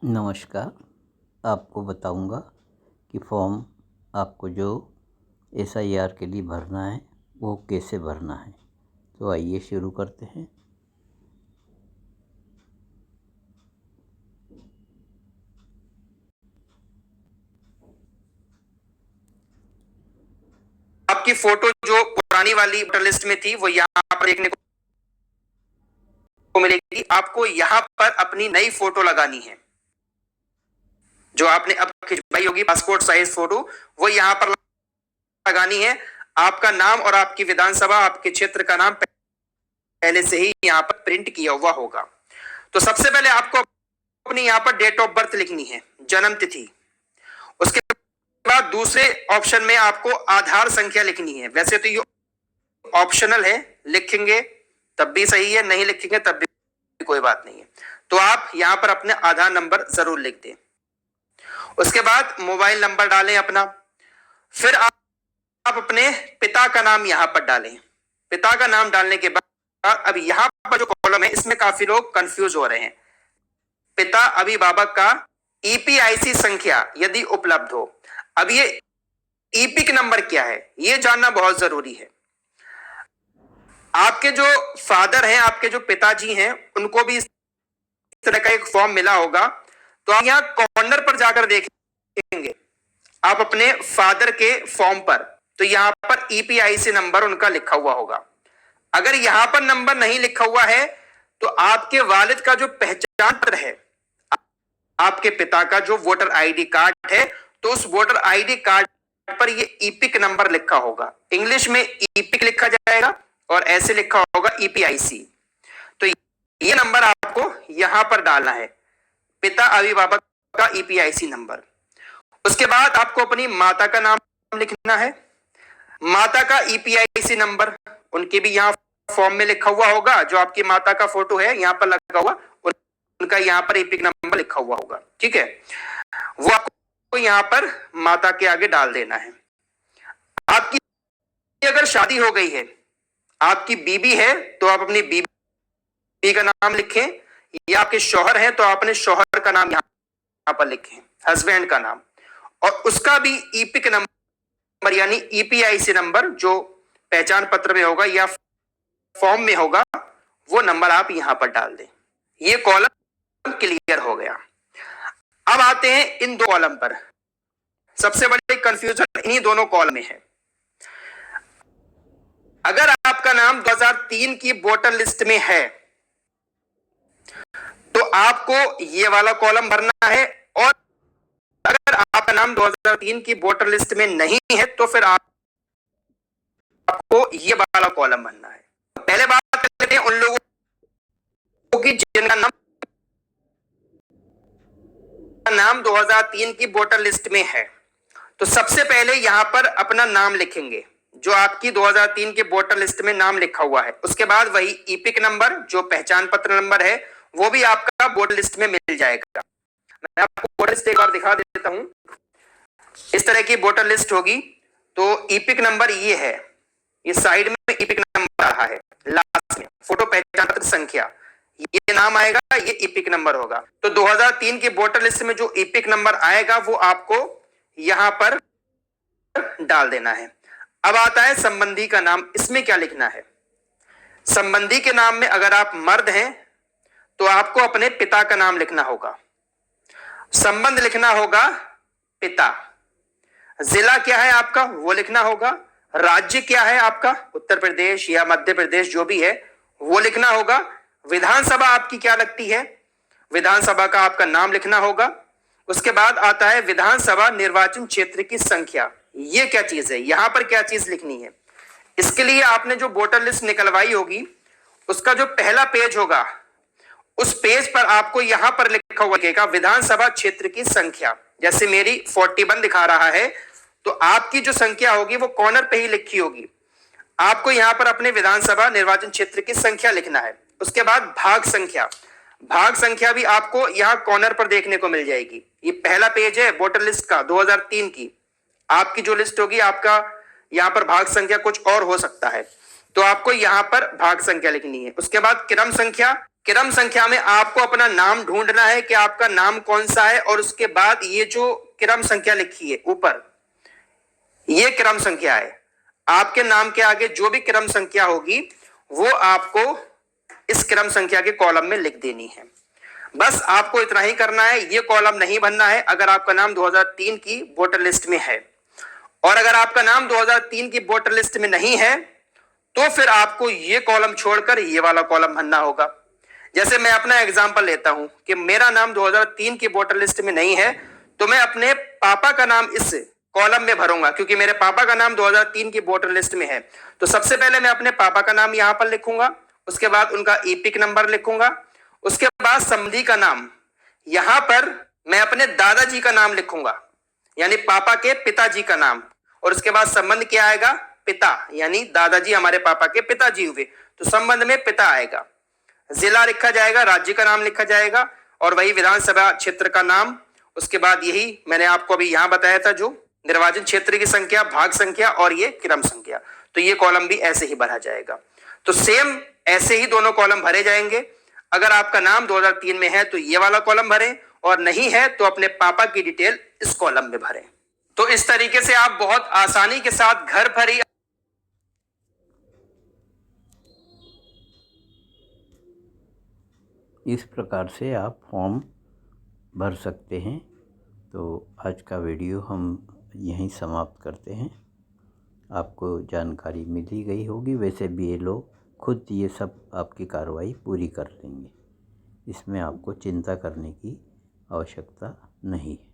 नमस्कार। आपको बताऊंगा कि फॉर्म आपको जो SIR के लिए भरना है वो कैसे भरना है। तो आइए शुरू करते हैं। आपकी फोटो जो पुरानी वाली वोटर लिस्ट में थी वो यहाँ पर देखने को मिलेगी। आपको यहाँ पर अपनी नई फोटो लगानी है, जो आपने अब खिंचवाई होगी पासपोर्ट साइज फोटो, वो यहाँ पर लगानी है। आपका नाम और आपकी विधानसभा, आपके क्षेत्र का नाम पहले से ही यहाँ पर प्रिंट किया हुआ होगा। तो सबसे पहले आपको अपनी यहाँ पर डेट ऑफ बर्थ लिखनी है, जन्म तिथि। उसके बाद दूसरे ऑप्शन में आपको आधार संख्या लिखनी है। वैसे तो ये ऑप्शनल है, लिखेंगे तब भी सही है, नहीं लिखेंगे तब भी कोई बात नहीं है। तो आप यहां पर अपने आधार नंबर जरूर लिख दें। उसके बाद मोबाइल नंबर डालें अपना। फिर आप अपने पिता का नाम यहां पर डालें। पिता का नाम डालने के बाद अब यहां पर जो कॉलम है इसमें काफी लोग कंफ्यूज हो रहे हैं। पिता अभिभावक का EPIC संख्या यदि उपलब्ध हो। अब ये EPIC नंबर क्या है ये जानना बहुत जरूरी है। आपके जो फादर हैं, आपके जो पिताजी हैं, उनको भी इस तरह का एक फॉर्म मिला होगा। तो आप यहाँ कॉर्नर पर जाकर देखेंगे आप अपने फादर के फॉर्म पर, तो यहां पर EPIC नंबर उनका लिखा हुआ होगा। अगर यहां पर नंबर नहीं लिखा हुआ है तो आपके वालिद का जो पहचान पत्र है, आपके पिता का जो वोटर ID कार्ड है, तो उस वोटर ID कार्ड पर ये EPIC नंबर लिखा होगा। इंग्लिश में EPIC लिखा जाएगा और ऐसे लिखा होगा EPIC। तो ये नंबर आपको यहां पर डालना है, पिता अभिभावक का EPIC नंबर। उसके बाद आपको अपनी माता का नाम लिखना है, माता का EPIC नंबर उनके भी यहां फॉर्म में लिखा हुआ होगा। जो आपकी माता का फोटो है यहां पर लगा हुआ, उनका यहां पर EPIC नंबर लिखा हुआ होगा। ठीक है, वो आपको यहां पर माता के आगे डाल देना है। आपकी अगर शादी हो गई है, आपकी बीबी है, तो आप अपनी बीबी का नाम लिखें, या आपके शौहर है तो आप अपने शौहर का नाम यहां पर लिखें, हस्बैंड का नाम। और उसका भी EPIC नंबर यानी EPIC नंबर जो पहचान पत्र में होगा या फॉर्म में होगा, वो नंबर आप यहां पर डाल दें। ये कॉलम क्लियर हो गया। अब आते हैं इन दो कॉलम पर। सबसे बड़ी कंफ्यूजन इन्हीं दोनों कॉलम में है। अगर आपका नाम 2003 की वोटर लिस्ट में है तो आपको ये वाला कॉलम भरना है, और अगर आपका नाम 2003 की वोटर लिस्ट में नहीं है तो फिर आपको ये वाला कॉलम भरना है। पहले बात करते हैं उन लोगों की जिनका नाम 2003 की वोटर लिस्ट में है। तो सबसे पहले यहां पर अपना नाम लिखेंगे जो आपकी 2003 के वोटर लिस्ट में नाम लिखा हुआ है। उसके बाद वही EPIC नंबर जो पहचान पत्र नंबर है वो भी आपका वोटर लिस्ट में मिल जाएगा। मैं आपको वोटर लिस्ट एक बार दिखा देता हूं। इस तरह की वोटर लिस्ट होगी। तो EPIC नंबर ये है, ये साइड में EPIC नंबर रहा है, लास्ट में फोटो पहचान पत्र संख्या, ये नाम आएगा, ये EPIC नंबर होगा। तो 2003 की वोटर लिस्ट में जो EPIC नंबर आएगा वो आपको यहां पर डाल देना है। अब आता है संबंधी का नाम। इसमें क्या लिखना है? संबंधी के नाम में अगर आप मर्द हैं तो आपको अपने पिता का नाम लिखना होगा, संबंध लिखना होगा पिता, जिला क्या है आपका वो लिखना होगा, राज्य क्या है आपका, उत्तर प्रदेश या मध्य प्रदेश जो भी है वो लिखना होगा, विधानसभा आपकी क्या लगती है, विधानसभा का आपका नाम लिखना होगा। उसके बाद आता है विधानसभा निर्वाचन क्षेत्र की संख्या। ये क्या चीज है, यहां पर क्या चीज लिखनी है? इसके लिए आपने जो वोटर लिस्ट निकलवाई होगी उसका जो पहला पेज होगा उस पेज पर आपको यहां पर लिखा हुआ दिखेगा विधानसभा क्षेत्र की संख्या। जैसे मेरी 41 दिखा रहा है तो आपकी जो संख्या होगी वो कॉर्नर पे ही लिखी होगी। आपको यहां पर अपने विधानसभा निर्वाचन क्षेत्र की संख्या लिखना है। उसके बाद भाग संख्या, भाग संख्या भी आपको यहां कॉर्नर पर देखने को मिल जाएगी। ये पहला पेज है वोटर लिस्ट का 2003 की। आपकी जो लिस्ट होगी आपका यहां पर भाग संख्या कुछ और हो सकता है, तो आपको यहां पर भाग संख्या लिखनी है। उसके बाद क्रम संख्या, क्रम संख्या में आपको अपना नाम ढूंढना है कि आपका नाम कौन सा है, और उसके बाद ये जो क्रम संख्या लिखी है ऊपर, ये क्रम संख्या है। आपके नाम के आगे जो भी क्रम संख्या होगी वो आपको इस क्रम संख्या के कॉलम में लिख देनी है। बस आपको इतना ही करना है, ये कॉलम नहीं भरना है अगर आपका नाम 2003 की वोटर लिस्ट में है। और अगर आपका नाम 2003 की वोटर लिस्ट में नहीं है तो फिर आपको ये कॉलम छोड़कर ये वाला कॉलम भरना होगा। जैसे मैं अपना एग्जांपल लेता हूं कि मेरा नाम 2003 की वोटर लिस्ट में नहीं है, तो मैं अपने पापा का नाम इस कॉलम में भरूंगा, क्योंकि मेरे पापा का नाम 2003 की वोटर लिस्ट में है। तो सबसे पहले मैं अपने पापा का नाम यहां पर लिखूंगा, उसके बाद उनका ईपिक नंबर लिखूंगा, उसके बाद संबंधी का नाम। यहां पर मैं अपने दादाजी का नाम लिखूंगा, यानी पापा के पिताजी का नाम, और उसके बाद संबंध क्या आएगा, पिता, यानी दादाजी हमारे पापा के पिताजी हुए, तो संबंध में पिता आएगा। जिला लिखा जाएगा, राज्य का नाम लिखा जाएगा, और वही विधानसभा क्षेत्र का नाम। उसके बाद यही मैंने आपको अभी यहां बताया था, जो निर्वाचन क्षेत्र की संख्या, भाग संख्या और ये क्रम संख्या, तो ये कॉलम भी ऐसे ही भरा जाएगा। तो सेम ऐसे ही दोनों कॉलम भरे जाएंगे। अगर आपका नाम 2003 में है तो ये वाला कॉलम भरें, और नहीं है तो अपने पापा की डिटेल इस कॉलम में भरें। तो इस तरीके से आप बहुत आसानी के साथ घर पर ही इस प्रकार से आप फॉर्म भर सकते हैं। तो आज का वीडियो हम यहीं समाप्त करते हैं। आपको जानकारी मिल ही गई होगी, वैसे भी ये लोग खुद ये सब आपकी कार्रवाई पूरी कर लेंगे, इसमें आपको चिंता करने की आवश्यकता नहीं है।